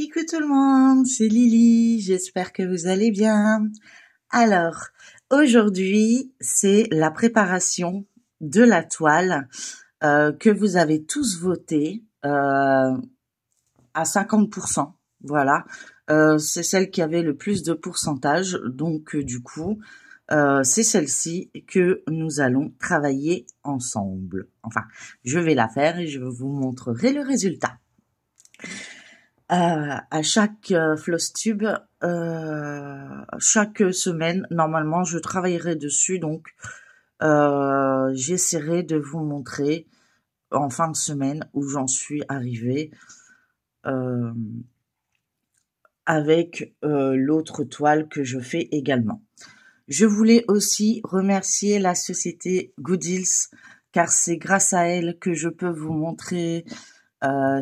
Coucou tout le monde, c'est Lily, j'espère que vous allez bien. Alors, aujourd'hui, c'est la préparation de la toile que vous avez tous voté à 50%. Voilà, c'est celle qui avait le plus de pourcentage, donc du coup, c'est celle-ci que nous allons travailler ensemble. Enfin, je vais la faire et je vous montrerai le résultat. À chaque floss tube, chaque semaine, normalement, je travaillerai dessus. Donc, j'essaierai de vous montrer en fin de semaine où j'en suis arrivée avec l'autre toile que je fais également. Je voulais aussi remercier la société Goodills car c'est grâce à elle que je peux vous montrer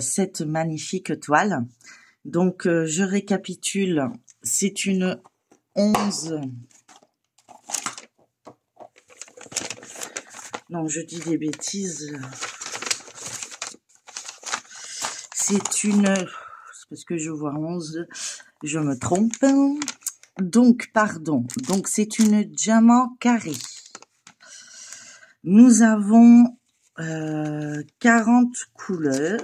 cette magnifique toile. Donc, je récapitule. C'est une 11. Non, je dis des bêtises. C'est une... C'est parce que je vois 11, je me trompe. Donc, pardon. Donc, c'est une diamant carré. Nous avons 40 couleurs.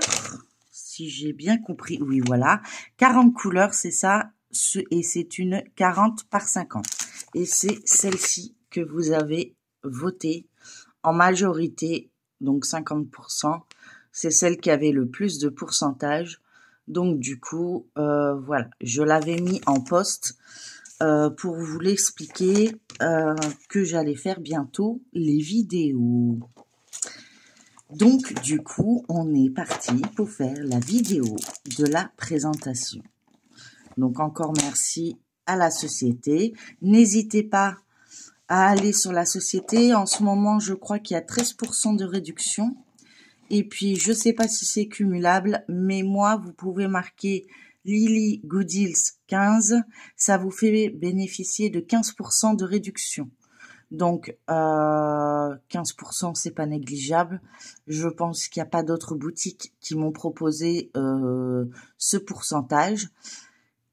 Si j'ai bien compris, oui, voilà. 40 couleurs, c'est ça. Et c'est une 40 par 50. Et c'est celle-ci que vous avez votée en majorité, donc 50%. C'est celle qui avait le plus de pourcentage. Donc, du coup, voilà. Je l'avais mis en post pour vous l'expliquer que j'allais faire bientôt les vidéos. Donc, du coup, on est parti pour faire la vidéo de la présentation. Donc, encore merci à la société. N'hésitez pas à aller sur la société. En ce moment, je crois qu'il y a 13% de réduction. Et puis, je ne sais pas si c'est cumulable, mais moi, vous pouvez marquer Lily Goodills 15. Ça vous fait bénéficier de 15% de réduction. Donc, 15%, c'est pas négligeable. Je pense qu'il n'y a pas d'autres boutiques qui m'ont proposé ce pourcentage.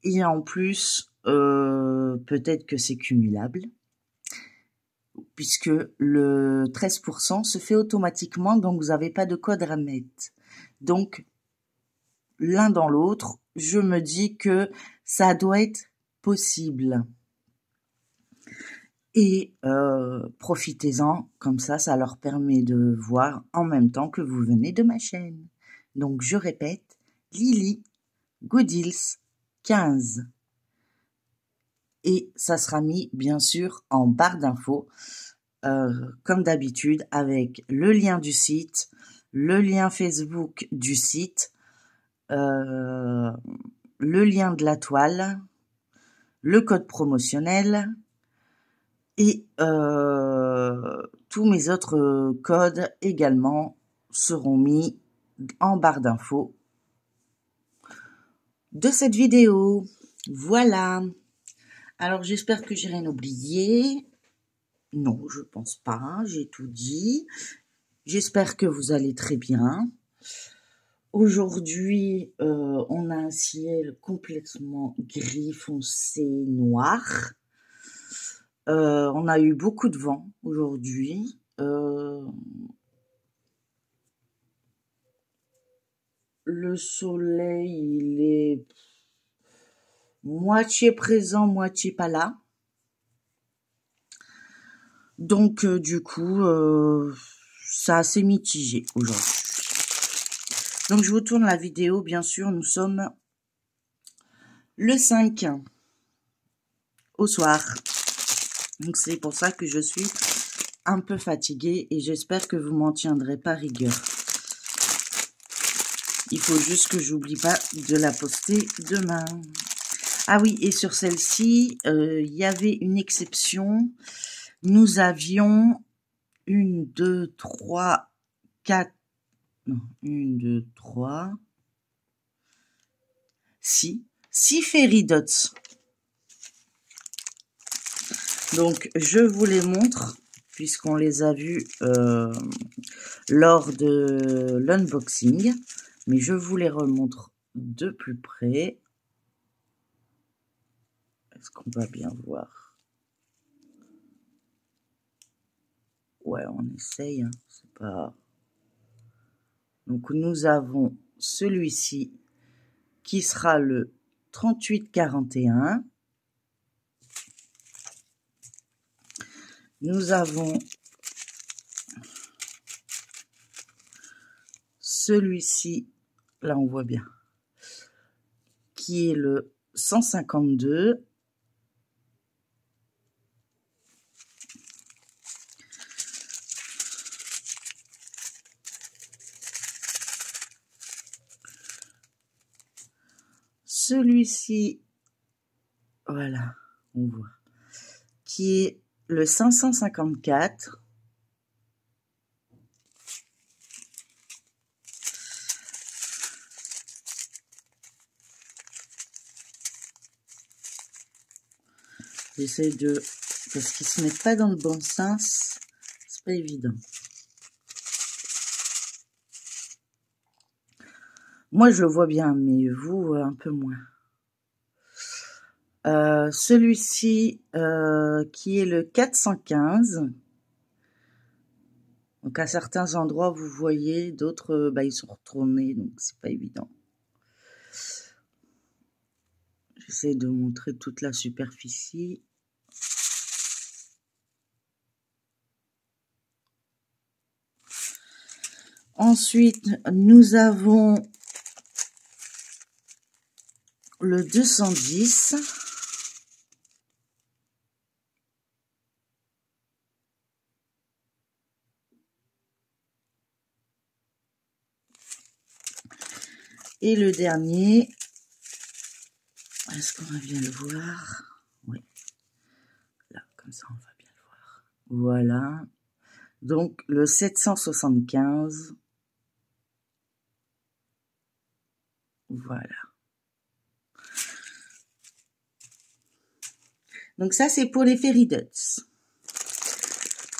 Et en plus, peut-être que c'est cumulable, puisque le 13% se fait automatiquement, donc vous n'avez pas de code à mettre. Donc, l'un dans l'autre, je me dis que ça doit être possible. Et profitez-en, comme ça leur permet de voir en même temps que vous venez de ma chaîne. Donc je répète, Lily Goodills 15. Et ça sera mis bien sûr en barre d'infos, comme d'habitude, avec le lien du site, le lien Facebook du site, le lien de la toile, le code promotionnel, et tous mes autres codes également seront mis en barre d'infos de cette vidéo. Voilà. Alors, j'espère que j'ai rien oublié. Non, je pense pas. J'ai tout dit. J'espère que vous allez très bien. Aujourd'hui, on a un ciel complètement gris foncé noir. On a eu beaucoup de vent aujourd'hui. Le soleil, il est moitié présent, moitié pas là. Donc, du coup, c'est assez mitigé aujourd'hui. Donc, je vous tourne la vidéo. Bien sûr, nous sommes le 5 au soir. Donc, c'est pour ça que je suis un peu fatiguée et j'espère que vous m'en tiendrez pas rigueur. Il faut juste que j'oublie pas de la poster demain. Ah oui, et sur celle-ci, il y avait une exception. Nous avions 1, 2, 3, 4... Non, 1, 2, 3... 6 fairy dots. Donc, je vous les montre, puisqu'on les a vus lors de l'unboxing. Mais je vous les remontre de plus près. Est-ce qu'on va bien voir? Ouais, on essaye, hein, c'est pas... Donc, nous avons celui-ci qui sera le 3841. Nous avons celui-ci, là on voit bien, qui est le 152. Celui-ci, voilà, on voit, qui est le 554. J'essaie de... parce qu'ils se mettent pas dans le bon sens, c'est pas évident. Moi, je le vois bien, mais vous, un peu moins. Celui-ci, qui est le 415. Donc, à certains endroits, vous voyez, d'autres, ils sont retournés, donc c'est pas évident. J'essaie de montrer toute la superficie. Ensuite, nous avons le 210. Et le dernier, est-ce qu'on va bien le voir? Oui. Là, comme ça, on va bien le voir. Voilà. Donc, le 775. Voilà. Donc, ça, c'est pour les fairy dots.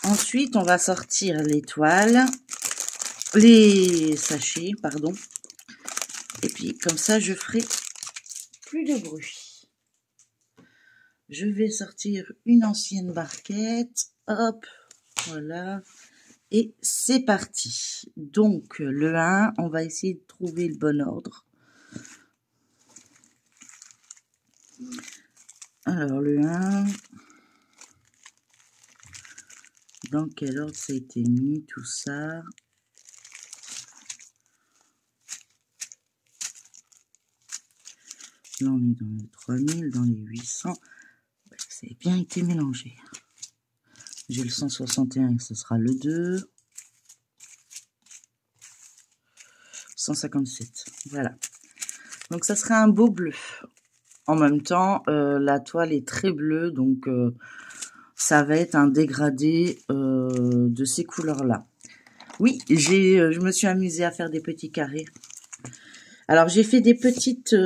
Ensuite, on va sortir l'étoile. Les sachets, pardon. Et puis, comme ça, je ferai plus de bruit. Je vais sortir une ancienne barquette. Hop, voilà. Et c'est parti. Donc, le 1, on va essayer de trouver le bon ordre. Alors, le 1, dans quel ordre ça a été mis, tout ça? Là, on est dans les 3000, dans les 800. Ça a bien été mélangé. J'ai le 161, ce sera le 2. 157, voilà. Donc, ça sera un beau bleu. En même temps, la toile est très bleue, donc ça va être un dégradé de ces couleurs-là. Oui, je me suis amusée à faire des petits carrés. Alors, j'ai fait des petites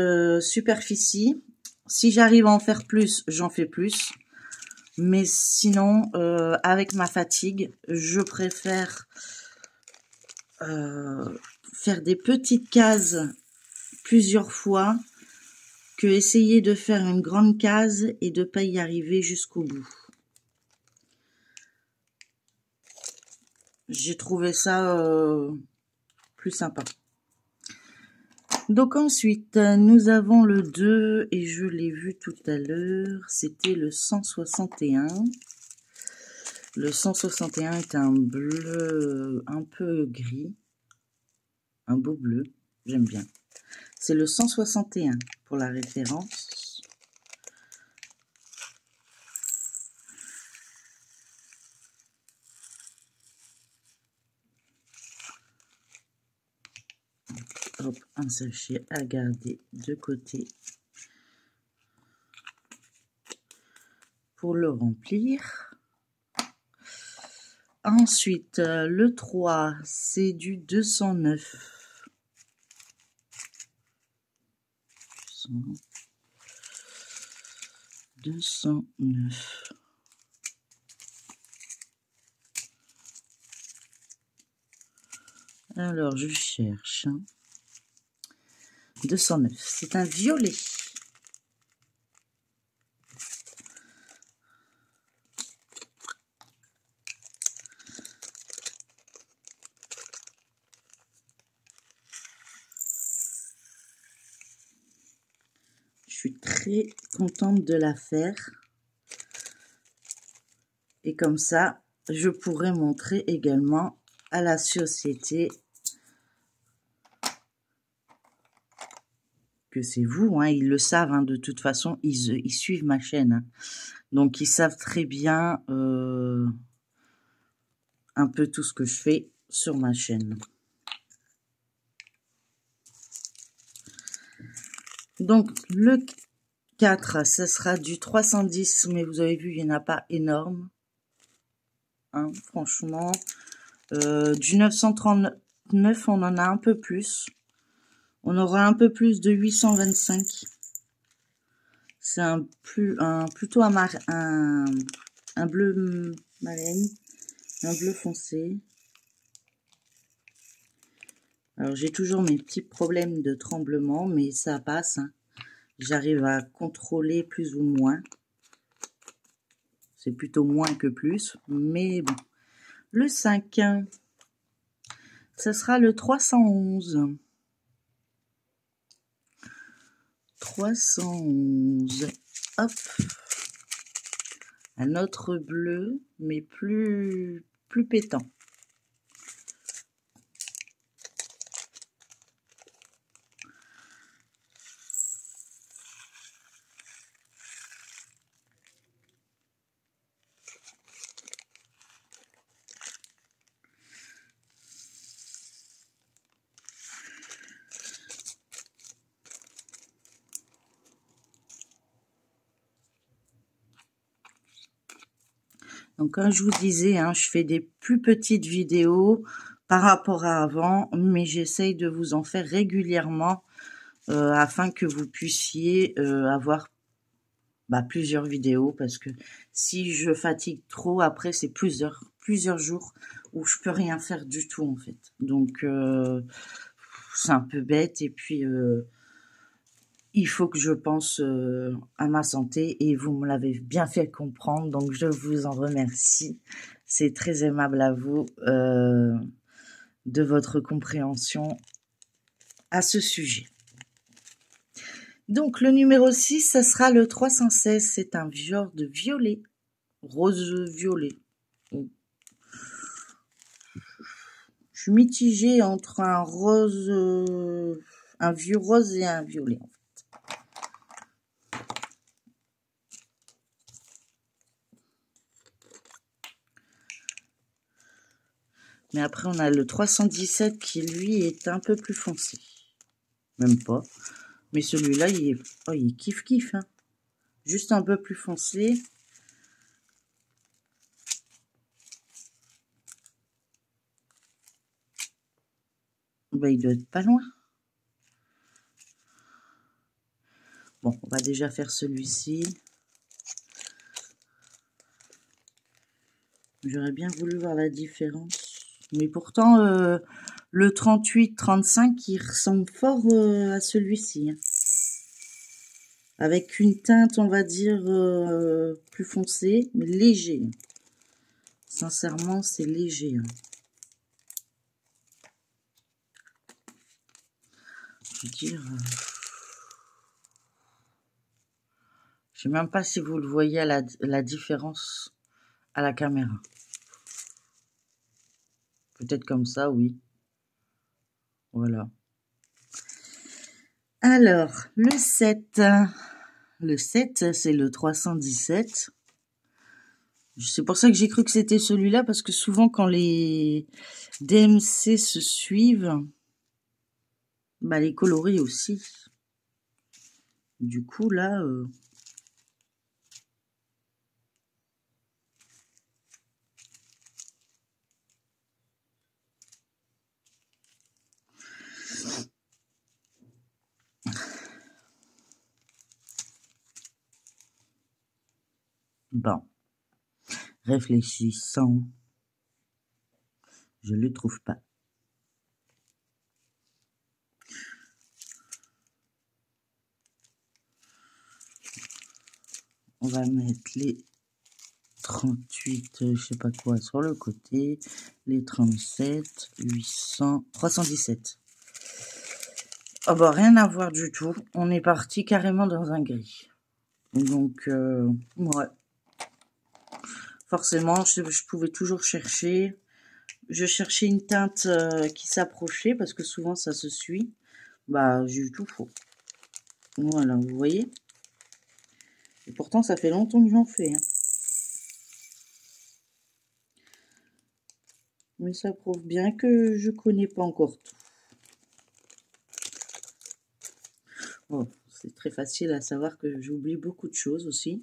superficies. Si j'arrive à en faire plus, j'en fais plus. Mais sinon, avec ma fatigue, je préfère faire des petites cases plusieurs fois que essayer de faire une grande case et de pas y arriver jusqu'au bout. J'ai trouvé ça plus sympa. Donc ensuite, nous avons le 2 et je l'ai vu tout à l'heure, c'était le 161. Le 161 est un bleu un peu gris, un beau bleu, j'aime bien. C'est le 161 pour la référence. Hop, un sachet à garder de côté pour le remplir. Ensuite, le 3, c'est du 209. 209. Alors, je cherche. 209, c'est un violet. suis très contente de la faire. Et comme ça, je pourrais montrer également à la société que c'est vous, hein, ils le savent, hein, de toute façon, ils suivent ma chaîne. Hein. Donc, ils savent très bien un peu tout ce que je fais sur ma chaîne. Donc, le 4, ce sera du 310, mais vous avez vu, il n'y en a pas énorme. Hein, franchement. Du 939, on en a un peu plus. On aura un peu plus de 825. C'est plutôt un bleu marine, un bleu foncé. Alors j'ai toujours mes petits problèmes de tremblement, mais ça passe. Hein. J'arrive à contrôler plus ou moins. C'est plutôt moins que plus, mais bon. Le 5, ce sera le 311. 311. Hop. Un autre bleu, mais plus pétant. Donc, comme je vous disais, hein, je fais des plus petites vidéos par rapport à avant, mais j'essaye de vous en faire régulièrement afin que vous puissiez avoir plusieurs vidéos, parce que si je fatigue trop, après, c'est plusieurs jours où je peux rien faire du tout, en fait. Donc, c'est un peu bête, et puis il faut que je pense à ma santé, et vous me l'avez bien fait comprendre, donc je vous en remercie. C'est très aimable à vous de votre compréhension à ce sujet. Donc le numéro 6, ça sera le 316, c'est un genre de violet, rose-violet. Je suis mitigée entre un rose, un vieux rose et un violet. Mais après, on a le 317 qui, lui, est un peu plus foncé. Même pas. Mais celui-là, il est kiff-kiff. Hein. Juste un peu plus foncé. Il doit être pas loin. Bon, on va déjà faire celui-ci. J'aurais bien voulu voir la différence. Mais pourtant, le 38-35, il ressemble fort à celui-ci. Hein. Avec une teinte, on va dire, plus foncée, mais léger. Sincèrement, c'est léger. Hein. Je veux dire... je sais même pas si vous le voyez à la différence à la caméra. Peut-être comme ça, oui. Voilà. Alors, le 7. Le 7, c'est le 317. C'est pour ça que j'ai cru que c'était celui-là, parce que souvent, quand les DMC se suivent, les coloris aussi. Du coup, là... Bon, réfléchissant, je le trouve pas. On va mettre les 38, je sais pas quoi, sur le côté, les 37, 800, 317. Ah bah rien à voir du tout. On est parti carrément dans un gris. Donc ouais. Forcément, je pouvais toujours chercher. Je cherchais une teinte qui s'approchait parce que souvent ça se suit. Bah j'ai eu tout faux. Voilà, vous voyez. Et pourtant ça fait longtemps que j'en fais. Hein. Mais ça prouve bien que je connais pas encore tout. Bon, c'est très facile à savoir que j'oublie beaucoup de choses aussi.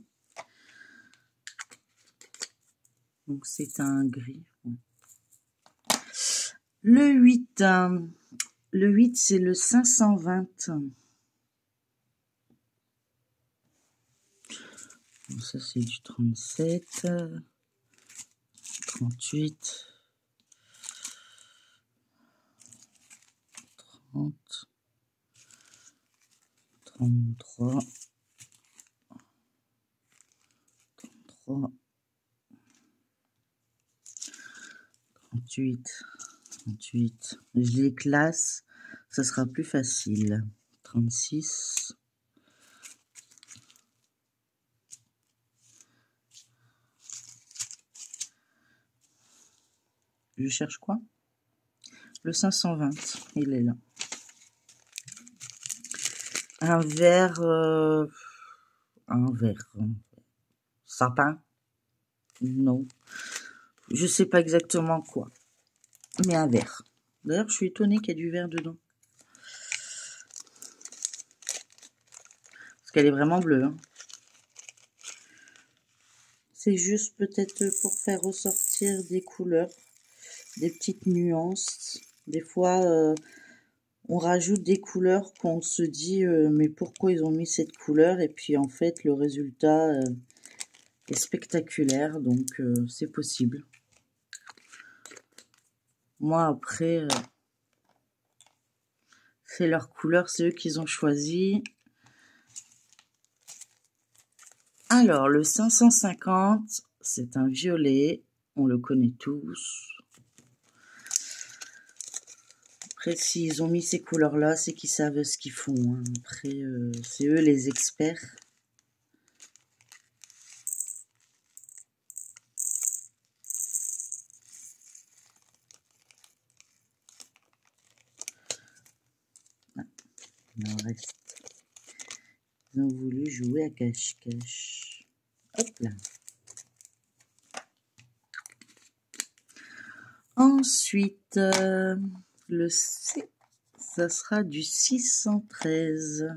Donc c'est un gris. Le 8. Le 8, c'est le 520. Bon, ça, c'est du 37. 38. 30. 33. 33. 38. 38. Je les classe, ça sera plus facile. 36. Je cherche quoi? Le 520, il est là. Un vert... un vert... sapin? Non. Je sais pas exactement quoi. Mais un vert. D'ailleurs, je suis étonnée qu'il y ait du vert dedans. Parce qu'elle est vraiment bleue. Hein. C'est juste peut-être pour faire ressortir des couleurs, des petites nuances. Des fois, on rajoute des couleurs qu'on se dit mais pourquoi ils ont mis cette couleur? Et puis en fait, le résultat est spectaculaire, donc c'est possible. Moi, après, c'est leur couleur, c'est eux qu'ils ont choisi. Alors, le 550, c'est un violet, on le connaît tous. Après, s'ils ont mis ces couleurs-là, c'est qu'ils savent ce qu'ils font. Hein. Après, c'est eux les experts. Ah, il en reste. Ils ont voulu jouer à cache-cache. Hop là. Ensuite, le C, ça sera du 613.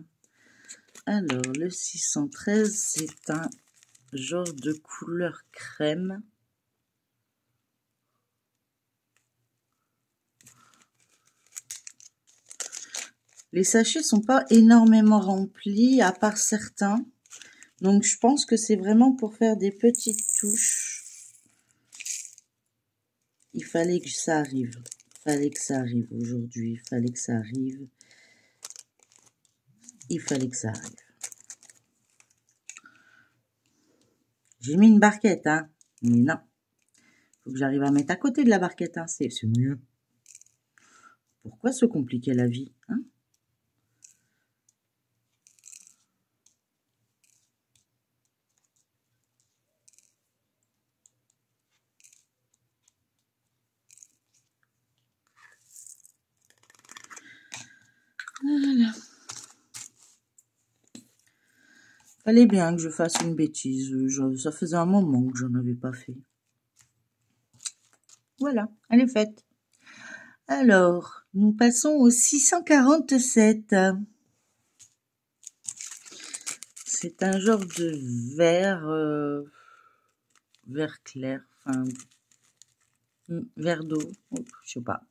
Alors, le 613, c'est un genre de couleur crème. Les sachets sont pas énormément remplis, à part certains. Donc, je pense que c'est vraiment pour faire des petites touches. Il fallait que ça arrive. Il fallait que ça arrive aujourd'hui. Il fallait que ça arrive. Il fallait que ça arrive. J'ai mis une barquette, hein. Mais non. Faut que j'arrive à mettre à côté de la barquette, hein. C'est mieux. Pourquoi se compliquer la vie, hein? Voilà. Fallait bien que je fasse une bêtise. Ça faisait un moment que j'en avais pas fait. Voilà, elle est faite. Alors, nous passons au 647. C'est un genre de vert, vert clair, enfin, vert d'eau, je sais pas.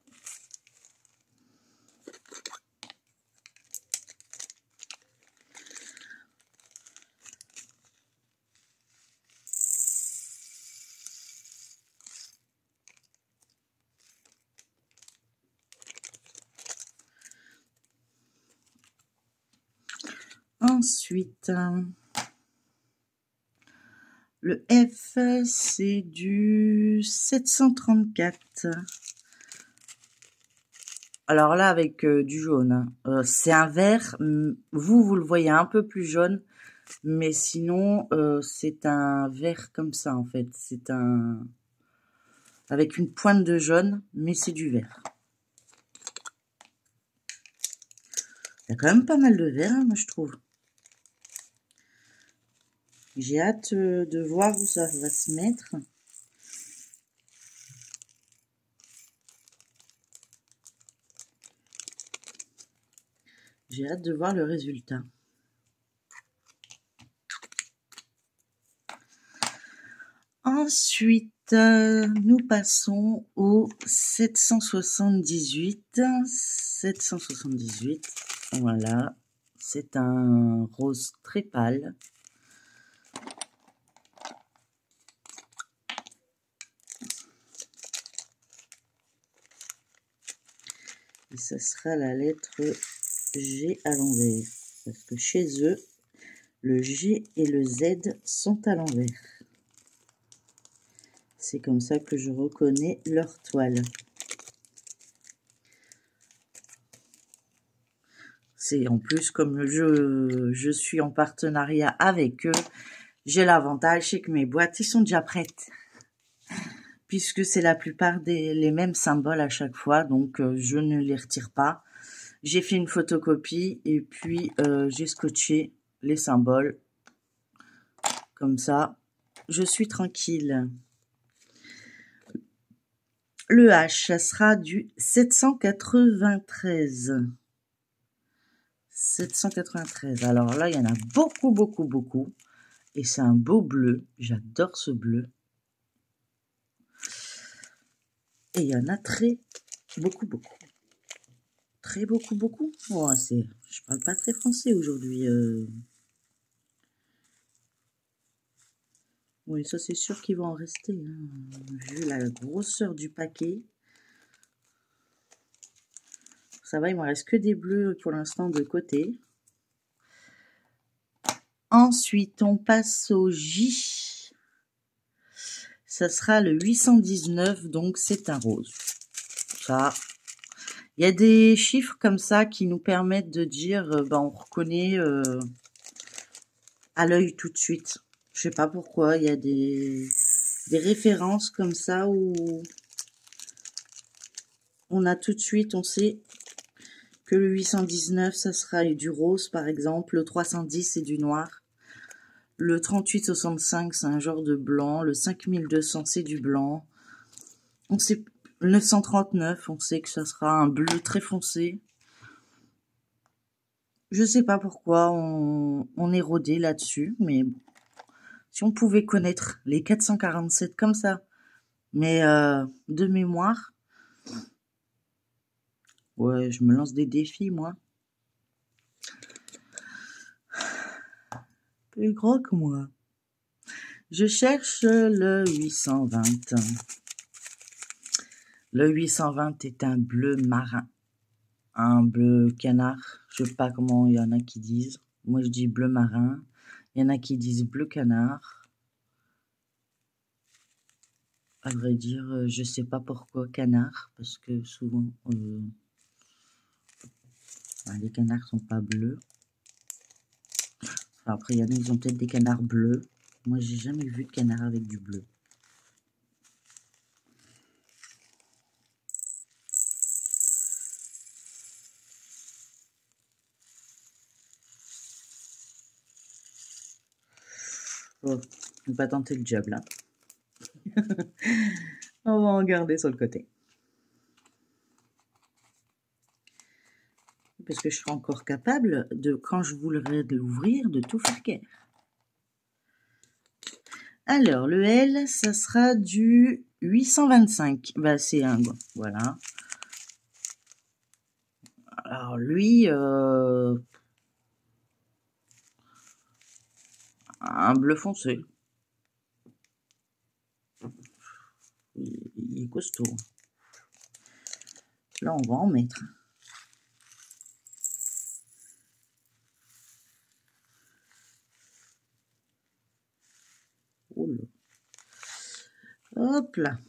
Ensuite, le F, c'est du 734. Alors là, avec du jaune, hein. C'est un vert, vous le voyez un peu plus jaune, mais sinon, c'est un vert comme ça, en fait. C'est un... avec une pointe de jaune, mais c'est du vert. Il y a quand même pas mal de vert, hein, moi, je trouve. J'ai hâte de voir où ça va se mettre. J'ai hâte de voir le résultat. Ensuite, nous passons au 778. 778, voilà. C'est un rose très pâle. Et ça sera la lettre G à l'envers. Parce que chez eux, le G et le Z sont à l'envers. C'est comme ça que je reconnais leur toile. C'est en plus, comme je suis en partenariat avec eux, j'ai l'avantage, c'est que mes boîtes, ils sont déjà prêtes. Puisque c'est la plupart les mêmes symboles à chaque fois, donc je ne les retire pas. J'ai fait une photocopie et puis j'ai scotché les symboles. Comme ça, je suis tranquille. Le H, ça sera du 793. 793. Alors là, il y en a beaucoup, beaucoup, beaucoup. Et c'est un beau bleu. J'adore ce bleu. Et il y en a beaucoup, beaucoup. Très beaucoup, beaucoup. Oh, je parle pas très français aujourd'hui. Oui, ça c'est sûr qu'il va en rester. Hein. Vu la grosseur du paquet. Ça va, il me reste que des bleus pour l'instant de côté. Ensuite, on passe au J. Ça sera le 819, donc c'est un rose. Ça, il y a des chiffres comme ça qui nous permettent de dire, on reconnaît à l'œil tout de suite. Je sais pas pourquoi, il y a des références comme ça où on a tout de suite, on sait que le 819, ça sera du rose par exemple, le 310 c'est du noir, le 3865 c'est un genre de blanc, le 5200 c'est du blanc, on sait, le 939 on sait que ça sera un bleu très foncé. Je sais pas pourquoi on est rodé là-dessus, mais bon. Si on pouvait connaître les 447 comme ça, mais de mémoire, ouais, je me lance des défis, moi. Plus gros que moi. Je cherche le 820. Le 820 est un bleu marin. Un bleu canard. Je sais pas comment il y en a qui disent. Moi, je dis bleu marin. Il y en a qui disent bleu canard. À vrai dire, je sais pas pourquoi canard. Parce que souvent, les canards sont pas bleus. Enfin, après, il y en a, ils ont peut-être des canards bleus. Moi, j'ai jamais vu de canard avec du bleu. Oh, on va pas tenter le job, là. On va en garder sur le côté. Parce que je serai encore capable de, quand je voudrais l'ouvrir, de tout faire guère. Alors, le L, ça sera du 825. Bah, c'est un, voilà. Alors, lui, un bleu foncé. Il est costaud. Là, on va en mettre. Oh là. Hop là.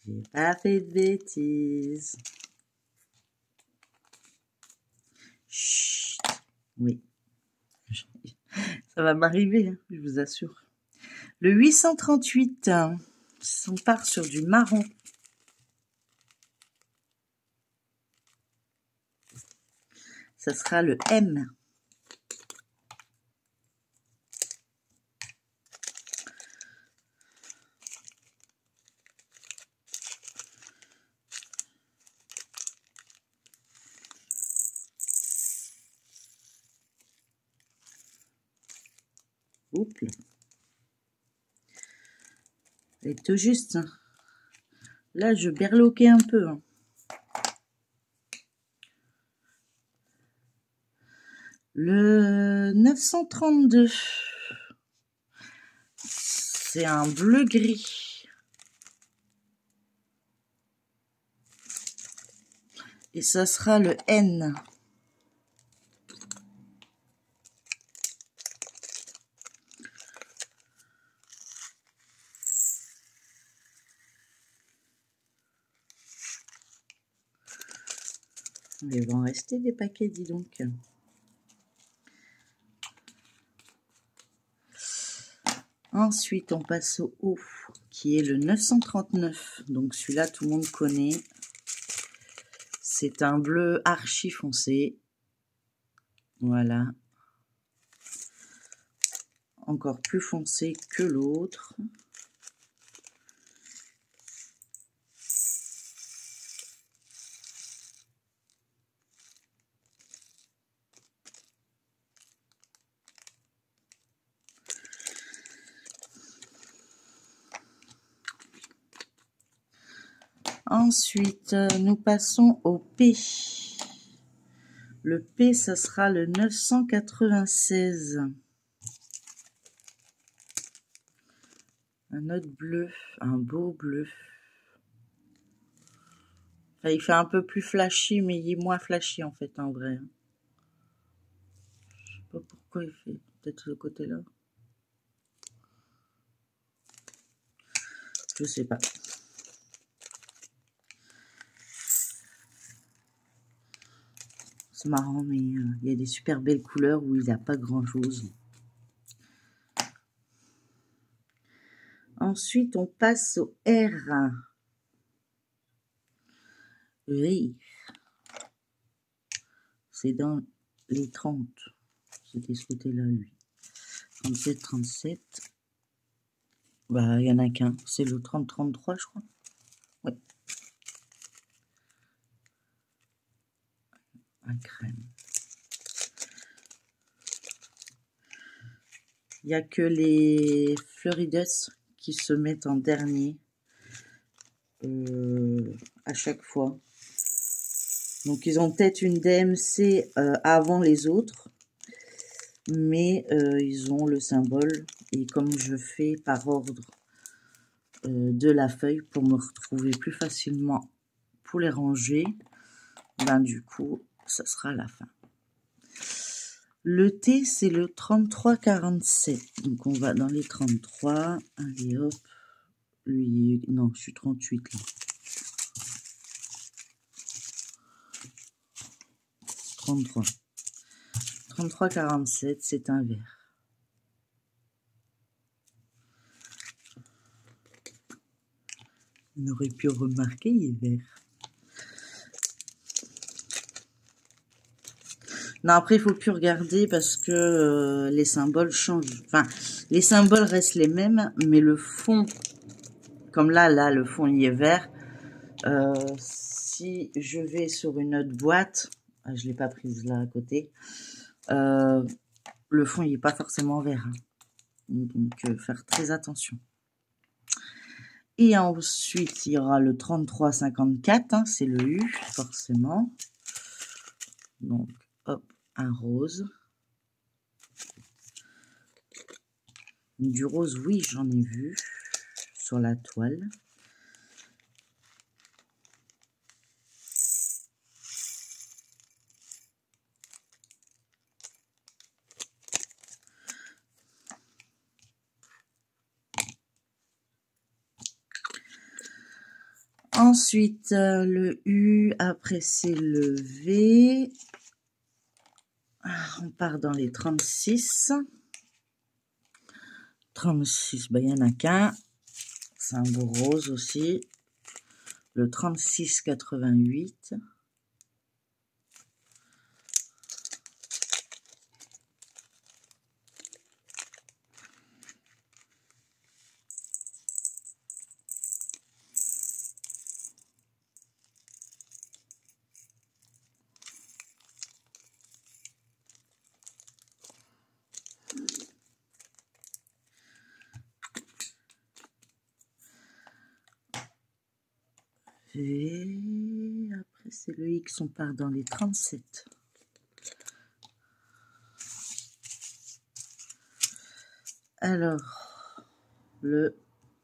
J'ai pas fait de bêtises. Chut. Oui. Ça va m'arriver, hein, je vous assure. Le 838, on part sur du marron. Ça sera le M. Oups. Et tout juste. Là, je berloquais un peu. Hein. Le 932. C'est un bleu-gris. Et ça sera le N. Il va en rester des paquets, dis donc. Ensuite, on passe au haut, qui est le 939. Donc celui-là, tout le monde connaît. C'est un bleu archi foncé. Voilà. Encore plus foncé que l'autre. Ensuite, nous passons au P. Le P, ça sera le 996. Un autre bleu, un beau bleu. Enfin, il fait un peu plus flashy, mais il est moins flashy en fait, en vrai. Je sais pas pourquoi il fait peut-être ce côté-là. Je sais pas. C'est marrant, mais il y a des super belles couleurs où il n'y a pas grand-chose. Ensuite, on passe au R. Oui. C'est dans les 30. C'était ce côté-là, lui. 37, 37. Bah, il n'y en a qu'un. C'est le 30, 33, je crois. Oui. Un crème. Il n'y a que les Fleuridus qui se mettent en dernier à chaque fois. Donc, ils ont peut-être une DMC avant les autres, mais ils ont le symbole. Et comme je fais par ordre de la feuille pour me retrouver plus facilement pour les ranger, ben du coup, ça sera la fin. Le T, c'est le 33-47. Donc, on va dans les 33. Allez, hop. Lui, non, je suis 38 là. 33. 33-47, c'est un vert. On aurait pu remarquer, il est vert. Non, après, il faut plus regarder parce que les symboles changent. Enfin, les symboles restent les mêmes, mais le fond, comme là, le fond, il est vert. Si je vais sur une autre boîte, je l'ai pas prise là à côté, le fond, il n'est pas forcément vert. Hein. Donc, faire très attention. Et ensuite, il y aura le 33-54, hein, c'est le U, forcément. Donc, hop, un rose. Du rose, oui, j'en ai vu sur la toile. Ensuite, le U, après c'est le V. On part dans les 36. 36, ben, il n'y en a qu'un. C'est un beau rose aussi. Le 36,88. Et après, c'est le X, on part dans les 37. Alors, le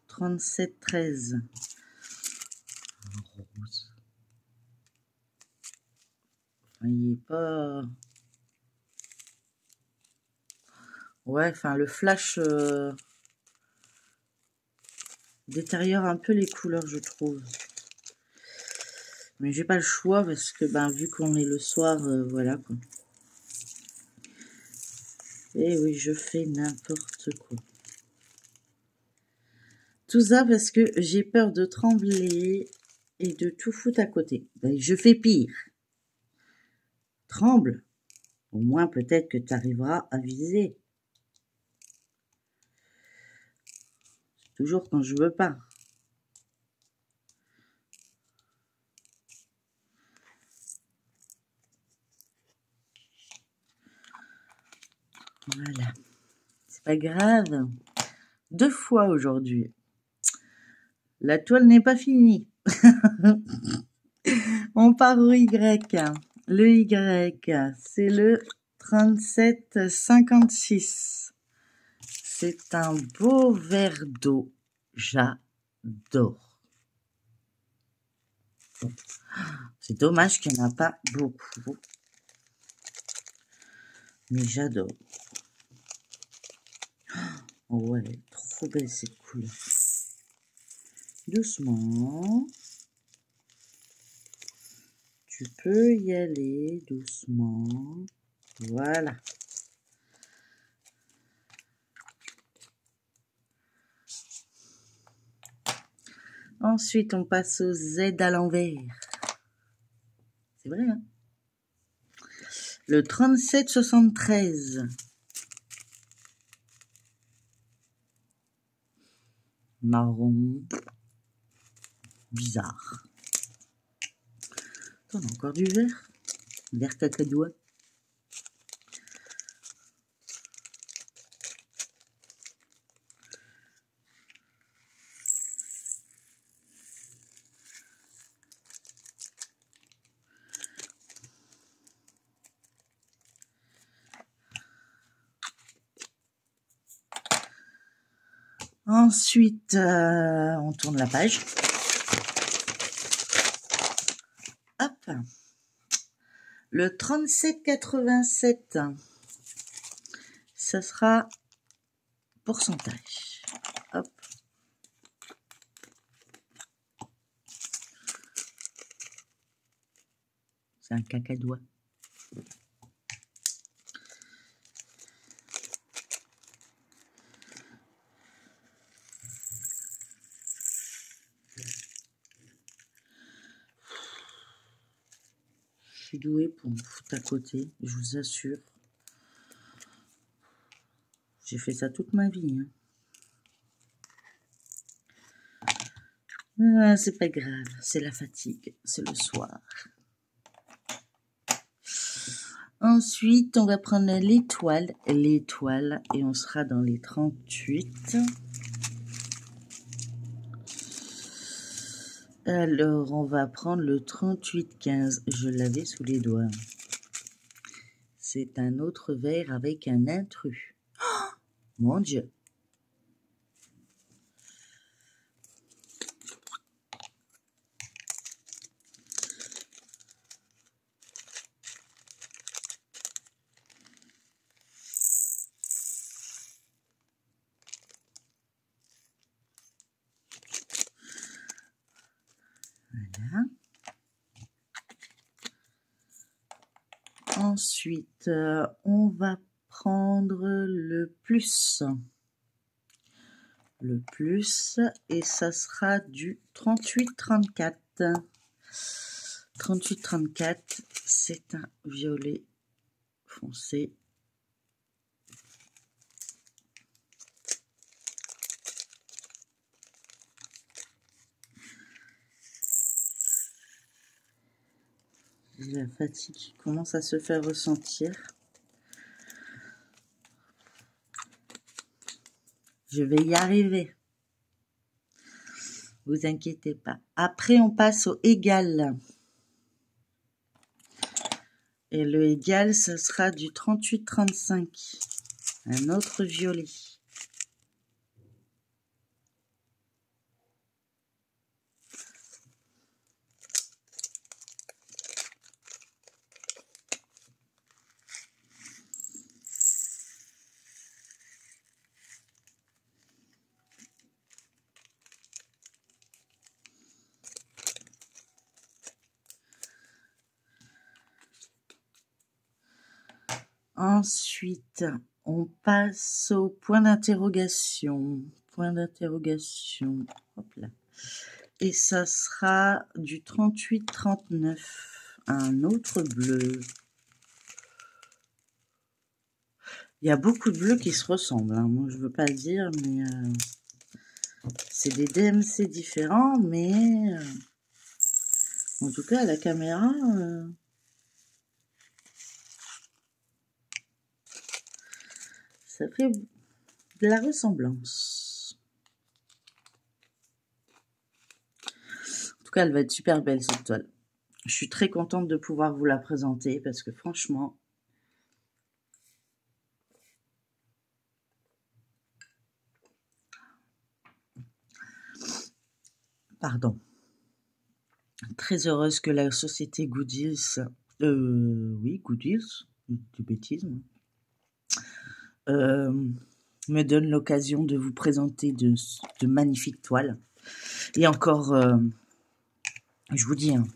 37,13. Rose. Enfin, il est pas... Ouais, enfin, le flash détériore un peu les couleurs, je trouve. Mais j'ai pas le choix parce que, ben, vu qu'on est le soir, voilà, quoi. Et oui, je fais n'importe quoi. Tout ça parce que j'ai peur de trembler et de tout foutre à côté. Ben, je fais pire. Tremble. Au moins, peut-être que tu arriveras à viser. Toujours quand je veux pas. Voilà. C'est pas grave. 2 fois aujourd'hui. La toile n'est pas finie. On part au Y. Le Y, c'est le 37,56. C'est un beau verre d'eau. J'adore. C'est dommage qu'il n'y en a pas beaucoup. Mais j'adore. Oh ouais, trop belle cette couleur. Doucement. Tu peux y aller doucement. Voilà. Ensuite, on passe au Z à l'envers. C'est vrai, hein? Le 37,73. Marron. Bizarre. On a encore du vert. Vert cacadois. Ensuite, on tourne la page. Hop. Le 37,87. Ça sera pourcentage. Hop. C'est un cacadois. Je suis douée pour me foutre à côté, je vous assure. J'ai fait ça toute ma vie. Hein. Ah, c'est pas grave, c'est la fatigue, c'est le soir. Ensuite, on va prendre l'étoile, et on sera dans les 38. Alors, on va prendre le 38,15. Je l'avais sous les doigts. C'est un autre verre avec un intrus. Oh, mon Dieu. Ensuite, on va prendre le plus. Le plus, et ça sera du 38-34. 38-34, c'est un violet foncé. La fatigue commence à se faire ressentir. Je vais y arriver. Vous inquiétez pas. Après, on passe au égal. Et le égal, ce sera du 38-35. Un autre violet. Ensuite, on passe au point d'interrogation. Point d'interrogation. Hop là. Et ça sera du 38-39. Un autre bleu. Il y a beaucoup de bleus qui se ressemblent. Hein. Moi, je veux pas le dire, mais c'est des DMC différents. Mais en tout cas, à la caméra, ça fait de la ressemblance. En tout cas, elle va être super belle, cette toile. Je suis très contente de pouvoir vous la présenter parce que franchement, pardon, très heureuse que la société Goodills, oui, Goodills, du bêtisme, me donne l'occasion de vous présenter de magnifiques toiles. Et encore, je vous dis, hein,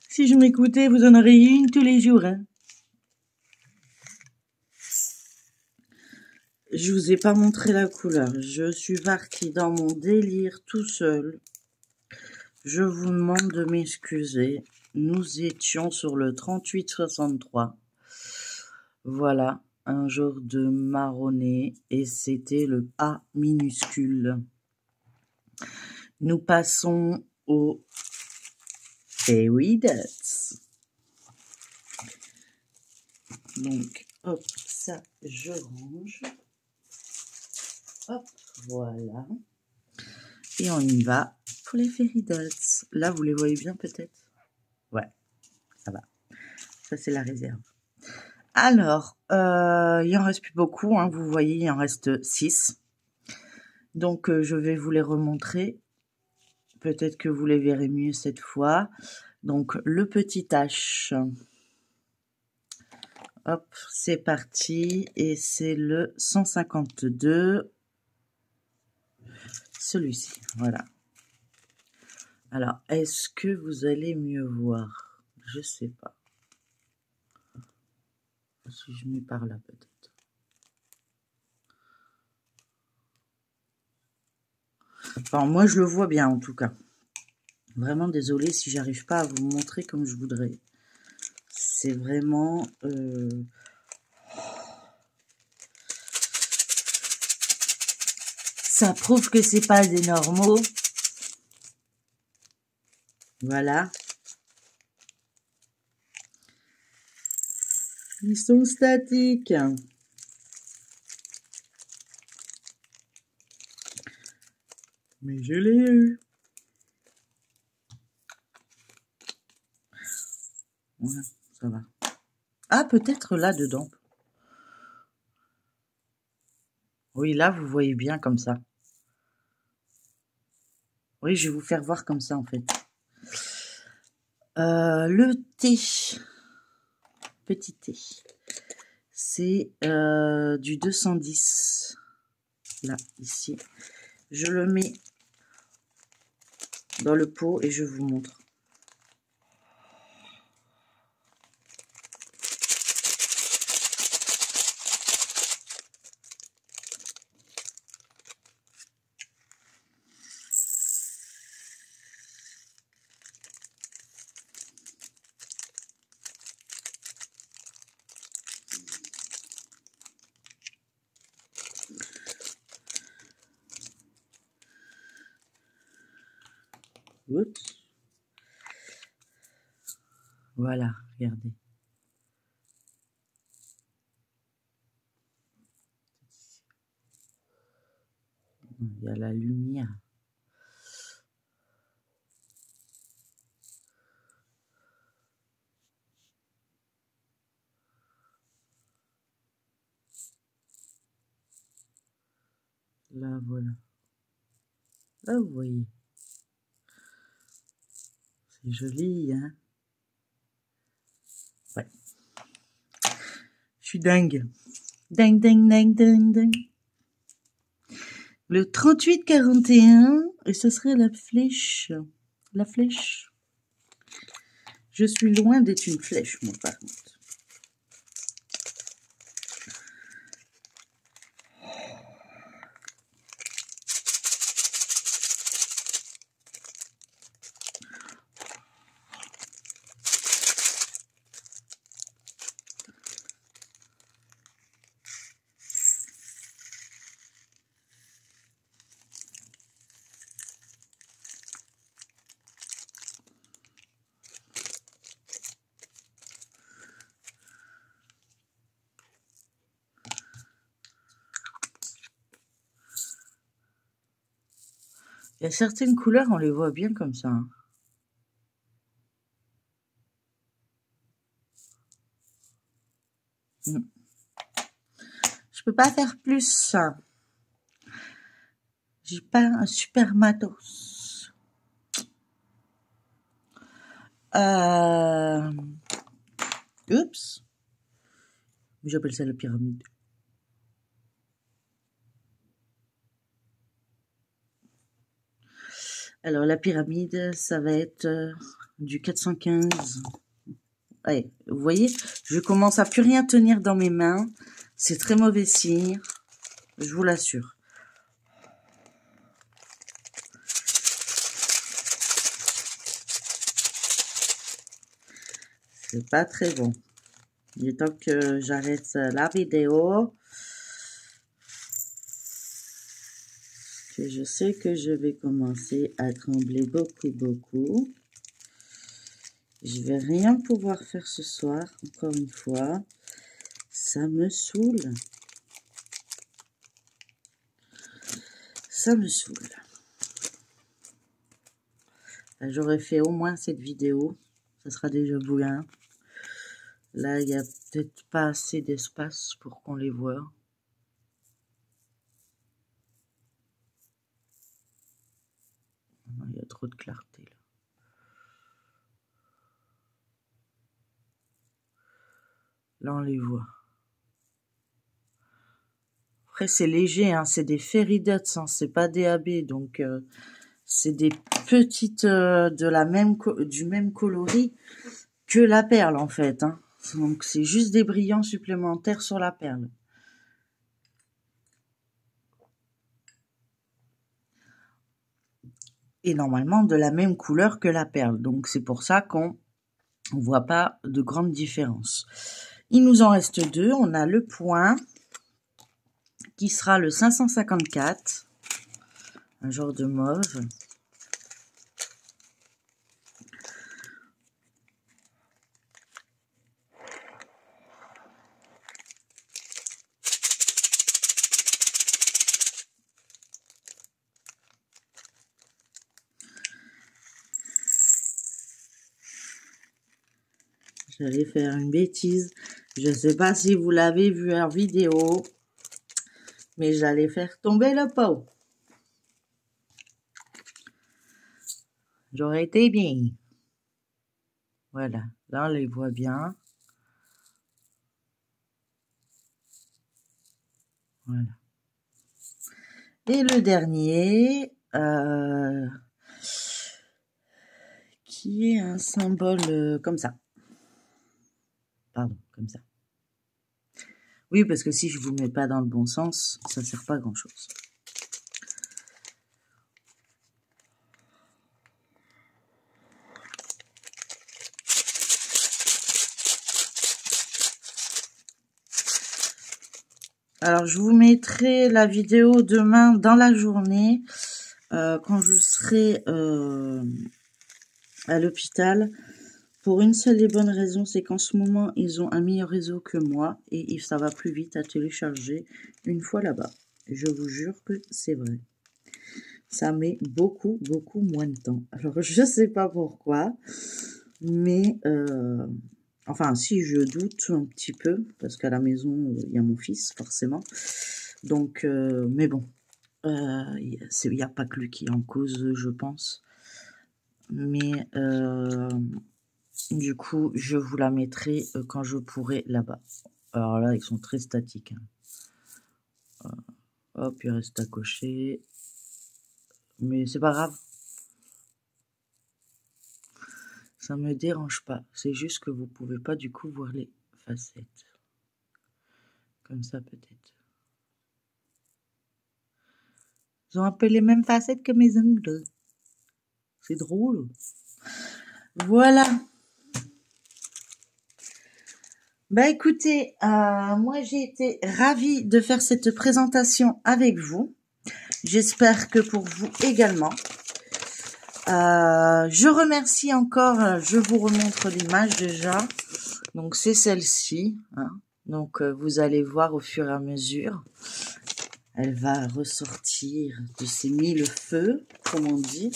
si je m'écoutais, vous en auriez une tous les jours. Hein. Je vous ai pas montré la couleur. Je suis partie dans mon délire tout seul. Je vous demande de m'excuser. Nous étions sur le 38-63. Voilà, un jour de marronné et c'était le A minuscule. Nous passons au Fairy Dots. Donc, hop, ça, je range. Hop, voilà. Et on y va pour les Fairy Dots. Là, vous les voyez bien peut-être? Ouais, ça va. Ça, c'est la réserve. Alors, il en reste plus beaucoup. Hein, vous voyez, il en reste 6. Donc, je vais vous les remontrer. Peut-être que vous les verrez mieux cette fois. Donc, le petit H. Hop, c'est parti. Et c'est le 152. Celui-ci, voilà. Alors, est-ce que vous allez mieux voir? Je sais pas. Si je mets par là, peut-être. Enfin, moi, je le vois bien, en tout cas. Vraiment désolée si j'arrive pas à vous montrer comme je voudrais. C'est vraiment... Ça prouve que c'est pas des normaux. Voilà. Ils sont statiques. Mais je l'ai eu. Ouais, ça va. Ah, peut-être là-dedans. Oui, là, vous voyez bien comme ça. Oui, je vais vous faire voir comme ça, en fait. Le T. Petit T. C'est du 210. Là, ici. Je le mets dans le pot et je vous montre. Oups. Voilà, regardez. Il y a la lumière. Là, voilà. Là, vous voyez. C'est joli, hein? Ouais. Je suis dingue. Dingue, dingue, dingue, dingue, dingue. Le 38-41, et ce serait la flèche. La flèche. Je suis loin d'être une flèche, moi, par contre. Il y a certaines couleurs, on les voit bien comme ça. Hein. Je peux pas faire plus. J'ai pas un super matos. Oups. J'appelle ça la pyramide. Alors, la pyramide, ça va être du 415. Ouais, vous voyez, je commence à plus rien tenir dans mes mains. C'est très mauvais signe. Je vous l'assure. C'est pas très bon. Il est temps que j'arrête la vidéo. Que je sais que je vais commencer à trembler beaucoup. Je vais rien pouvoir faire ce soir, encore une fois. Ça me saoule. Ça me saoule. J'aurais fait au moins cette vidéo. Ça sera déjà bien. Là, il n'y a peut-être pas assez d'espace pour qu'on les voit. Il y a trop de clarté là. Là, on les voit. Après, c'est léger, hein, c'est des fairy dots, hein, c'est pas des AB, donc c'est des petites du même coloris que la perle en fait. Hein. Donc c'est juste des brillants supplémentaires sur la perle. Et normalement de la même couleur que la perle. Donc c'est pour ça qu'on ne voit pas de grande différence. Il nous en reste deux. On a le point qui sera le 554, un genre de mauve. J'allais faire une bêtise. Je ne sais pas si vous l'avez vu en vidéo, mais j'allais faire tomber le pot. J'aurais été bien. Voilà, là on les voit bien. Voilà. Et le dernier, qui est un symbole comme ça. Pardon, comme ça. Oui, parce que si je vous mets pas dans le bon sens, ça ne sert pas à grand chose. Alors, je vous mettrai la vidéo demain dans la journée, quand je serai à l'hôpital pour une seule et bonne raison, c'est qu'en ce moment, ils ont un meilleur réseau que moi et ça va plus vite à télécharger une fois là-bas. Je vous jure que c'est vrai. Ça met beaucoup moins de temps. Alors, je sais pas pourquoi, mais enfin, si je doute un petit peu, parce qu'à la maison, il y a mon fils, forcément. Donc, mais bon, il n'y a pas que lui qui est en cause, je pense. Mais du coup, je vous la mettrai quand je pourrai là-bas. Alors là, ils sont très statiques. Hop, il reste à cocher. Mais c'est pas grave. Ça me dérange pas. C'est juste que vous pouvez pas du coup voir les facettes. Comme ça peut-être. Ils ont un peu les mêmes facettes que mes ongles. C'est drôle. Voilà. Bah écoutez, moi j'ai été ravie de faire cette présentation avec vous. J'espère que pour vous également. Je remercie encore, je vous remontre l'image déjà. Donc c'est celle-ci. Hein. Donc vous allez voir au fur et à mesure. Elle va ressortir de ses mille feux, comme on dit.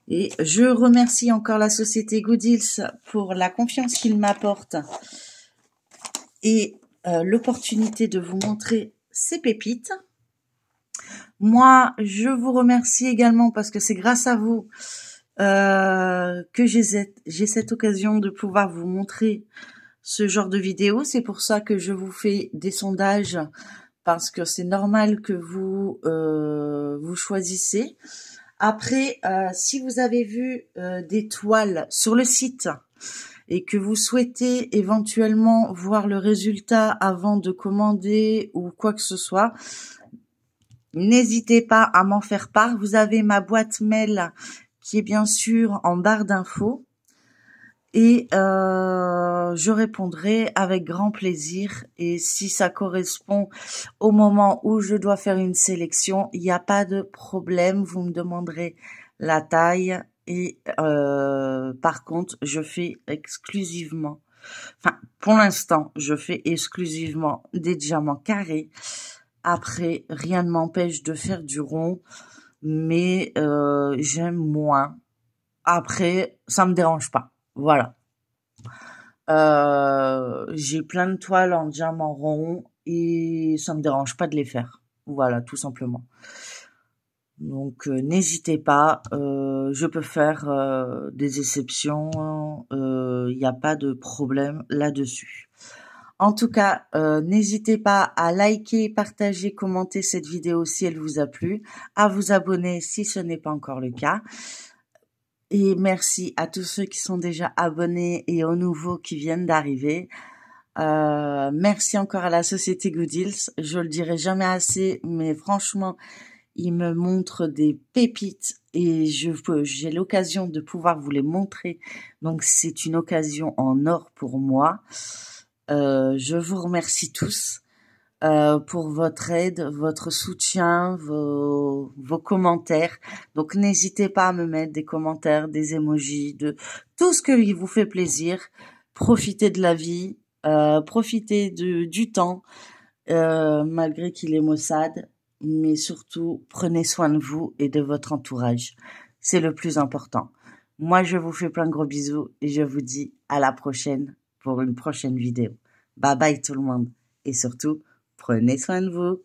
Et je remercie encore la société Gooddeals pour la confiance qu'ils m'apportent et l'opportunité de vous montrer ces pépites. Moi, je vous remercie également parce que c'est grâce à vous que j'ai cette occasion de pouvoir vous montrer ce genre de vidéo. C'est pour ça que je vous fais des sondages parce que c'est normal que vous vous choisissez. Après, si vous avez vu des toiles sur le site et que vous souhaitez éventuellement voir le résultat avant de commander ou quoi que ce soit, n'hésitez pas à m'en faire part. Vous avez ma boîte mail qui est bien sûr en barre d'infos. Et je répondrai avec grand plaisir. Et si ça correspond au moment où je dois faire une sélection, il n'y a pas de problème. Vous me demanderez la taille. Et par contre, je fais exclusivement, enfin pour l'instant, je fais exclusivement des diamants carrés. Après, rien ne m'empêche de faire du rond, mais j'aime moins. Après, ça me dérange pas. Voilà. J'ai plein de toiles en diamant rond et ça me dérange pas de les faire. Voilà, tout simplement. Donc n'hésitez pas, je peux faire des exceptions, il n'y a pas de problème là-dessus. En tout cas, n'hésitez pas à liker, partager, commenter cette vidéo si elle vous a plu, à vous abonner si ce n'est pas encore le cas. Et merci à tous ceux qui sont déjà abonnés et aux nouveaux qui viennent d'arriver. Merci encore à la société Gooddeals. Je le dirai jamais assez, mais franchement, ils me montrent des pépites et j'ai l'occasion de pouvoir vous les montrer. Donc c'est une occasion en or pour moi. Je vous remercie tous pour votre aide, votre soutien, vos commentaires. Donc n'hésitez pas à me mettre des commentaires, des emojis, de tout ce qui vous fait plaisir. Profitez de la vie, profitez du temps, malgré qu'il est maussade. Mais surtout, prenez soin de vous et de votre entourage. C'est le plus important. Moi, je vous fais plein de gros bisous et je vous dis à la prochaine pour une prochaine vidéo. Bye bye tout le monde. Et surtout, prenez soin de vous.